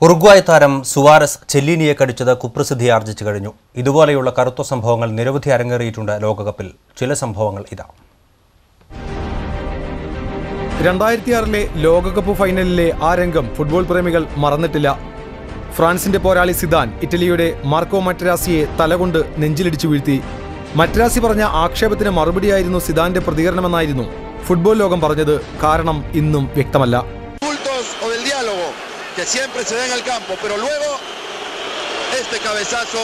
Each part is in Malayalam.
ഉറുഗ്വായ് താരം സുവാരസ് ചെല്ലീനിയെ കടിച്ചത് കുപ്രസിദ്ധിയാർജിച്ചു കഴിഞ്ഞു. ഇതുപോലെയുള്ള കറുത്ത സംഭവങ്ങൾ നിരവധി അരങ്ങേറിയിട്ടുണ്ട് ലോകകപ്പിൽ. ചില സംഭവങ്ങൾ ഇതാ. 2006 ലോകകപ്പ് ഫൈനലിലെ ആ രംഗം ഫുട്ബോൾ പ്രേമികൾ മറന്നിട്ടില്ല. ഫ്രാൻസിന്റെ പോരാളി സിദാൻ ഇറ്റലിയുടെ മാർക്കോ മറ്റരാസിയെ തലകൊണ്ട് നെഞ്ചിലിടിച്ചു വീഴ്ത്തി. മറ്റരാസി പറഞ്ഞ ആക്ഷേപത്തിന് മറുപടിയായിരുന്നു സിദാന്റെ പ്രതികരണമെന്നായിരുന്നു ഫുട്ബോൾ ലോകം പറഞ്ഞത്. കാരണം ഇന്നും വ്യക്തമല്ല. que siempre se ve en el campo, pero luego este cabezazo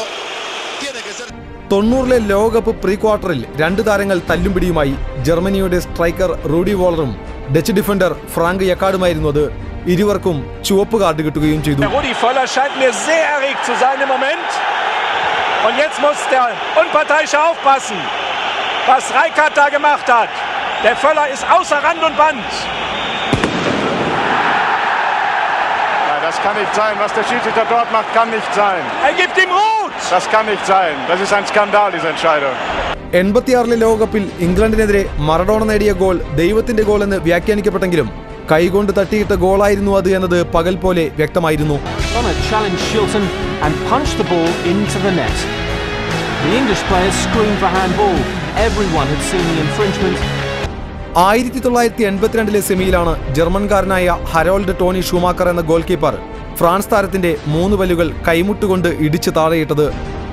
tiene que ser. 90 ലോകകപ്പ് പ്രീ ക്വാർട്ടറിൽ രണ്ട് താരങ്ങൾ തല്ലുംപിടിയുമായി. ജർമ്മനിയുടെ സ്ട്രൈക്കർ റൂഡി വോളറും ഡച്ച് ഡിഫൻഡർ ഫ്രാങ്ക് യക്കാർഡുമായിരുന്നു അത്. ഇരുവർക്കും ചുവപ്പ് കാർഡ് കിട്ടുകയും ചെയ്തു. Rudi Völler scheint mir sehr erregt zu sein im Moment. Und jetzt muss der Unparteiische aufpassen, was Rijkaard da gemacht hat. Der Völler ist außer Rand und Band. Das kann nicht sein. Was der Schiedsrichter dort macht, kann nicht sein. Er gibt ihm Rot. Das kann nicht sein. Das ist ein Skandal, diese Entscheidung. 86 ലോകകപ്പിൽ ഇംഗ്ലണ്ടിനെതിരെ മറഡോണ നേടിയ ഗോൾ ദൈവത്തിന്റെ ഗോൾ എന്ന് വ്യാഖ്യാനിക്കപ്പെട്ടെങ്കിലും കൈകൊണ്ട് തട്ടിയിട്ട ഗോളായിരുന്നു അത് എന്നത് പകൽ പോലെ വ്യക്തമായിരുന്നു. 1982 സെമിയിലാണ് ജർമ്മൻകാരനായ ഹരോൾഡ് ടോണി ഷൂമാക്കർ എന്ന ഗോൾ കീപ്പർ ഫ്രാൻസ് താരത്തിന്റെ 3 പല്ലുകൾ കൈമുട്ടുകൊണ്ട് ഇടിച്ചു താഴെയിട്ടത്.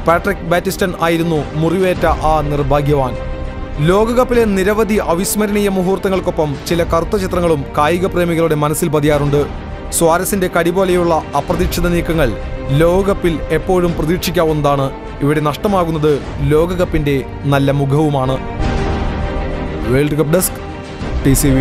പാട്രിക് ബാറ്റിസ്റ്റൺ ആയിരുന്നു മുറിവേറ്റ ആ നിർഭാഗ്യവാൻ. ലോകകപ്പിലെ നിരവധി അവിസ്മരണീയ മുഹൂർത്തങ്ങൾക്കൊപ്പം ചില കറുത്ത ചിത്രങ്ങളും കായിക പ്രേമികളുടെ മനസ്സിൽ പതിയാറുണ്ട്. സ്വാരസിന്റെ കടി പോലെയുള്ള അപ്രതീക്ഷിത നീക്കങ്ങൾ ലോകകപ്പിൽ എപ്പോഴും പ്രതീക്ഷിക്കാവുന്നതാണ്. ഇവിടെ നഷ്ടമാകുന്നത് ലോകകപ്പിന്റെ നല്ല മുഖവുമാണ്. World cup desk TCV.